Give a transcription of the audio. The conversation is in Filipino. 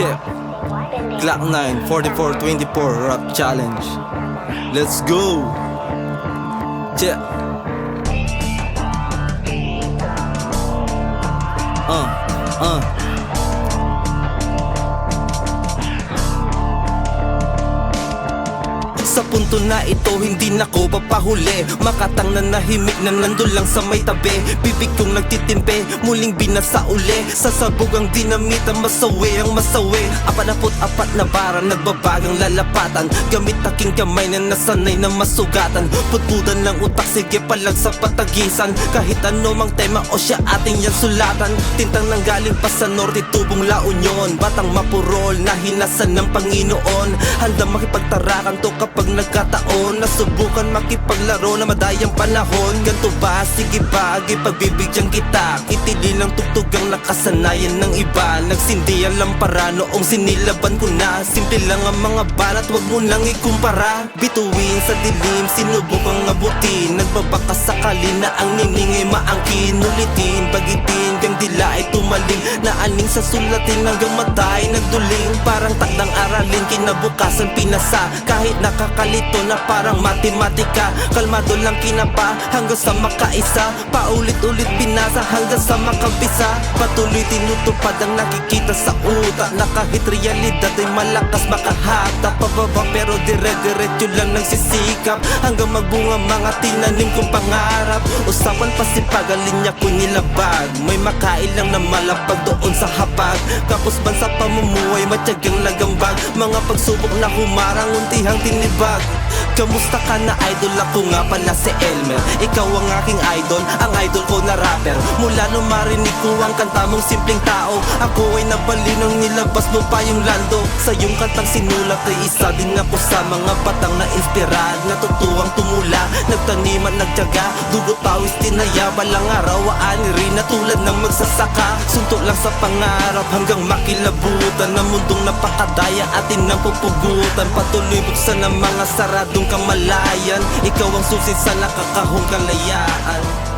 Chip Glock 9 4424 Rap Challenge. Let's go. Chip. Sa punto na ito, hindi na ko papahuli. Makatang na nahimik na nandun lang sa may tabi. Bibig kong nagtitimpe, muling binasa uli. Sa sabog ang dinamita, masawi ang masawi. 44 na barang, nagbabagang lalapatan. Gamit aking kamay na nasanay na masugatan. Putpudan lang utak, sige palag sa patagisan. Kahit ano mang tema o siya ating yan sulatan. Tintang nanggaling pa sa norte, tubong La Union. Batang mapurol na hinasan ng Panginoon. Handa makipagtarakan to kapag nagkataon. Nasubukan makipaglaro na madayang panahon. Ganto ba? Sige ba? Pagbibigyan kita. Kitili ng tugtog ang nakasanayan ng iba. Nagsindi ang lampara noong sinilaban ko na. Simple lang ang mga balat, wag mo lang ikumpara. Bituin sa dilim, sinubukang abutin. Nagbabaka sakali na ang nining ay maangkin. Ulitin, bagitin, gang dila ay tumaling. Naaning sa sulatin hanggang matay nagduling. Parang takdang aralin, kinabukasan pinasa. Kahit nakakalito na parang matematika. Kalmado lang kinapa hanggang sa makaisa. Paulit-ulit binasa hanggang sa makabisa. Patuloy tinutupad ang nakikita sa utak. Na kahit realidad ay malakas makahata. Pababa pero dire-diretso lang nagsisikap. Hanggang magbunga mga tinanim kong pangarap. Usapan pa si pagalinya ko nilabag. May makain lang na malapag doon sa hapag. Kapos bansa pamumuhay matyagang nagambag. Mga pagsubok na humarang untihang tinibag. Kamusta ka na idol? Ako nga pala si Elmer. Ikaw ang aking idol, ang idol ko na rapper. Mula nung marinig ko ang kanta mong simpleng tao, ako ay nabali nung nilabas mo pa yung lando. Sa iyong kantang sinulat ay isa din ako sa mga batang na inspirad. Natutuwang tumula, nagtaniman, nagtyaga. Dugot pawis tinaya, balang araw aani rin na tulad ng magsasaka. Suntok lang sa pangarap hanggang makilabutan. Na mundong napakadaya atin ang pupugutan. Patuloy buksan ang mga saradong kamalayan. Ikaw ang susi sa nakakahong kalayaan.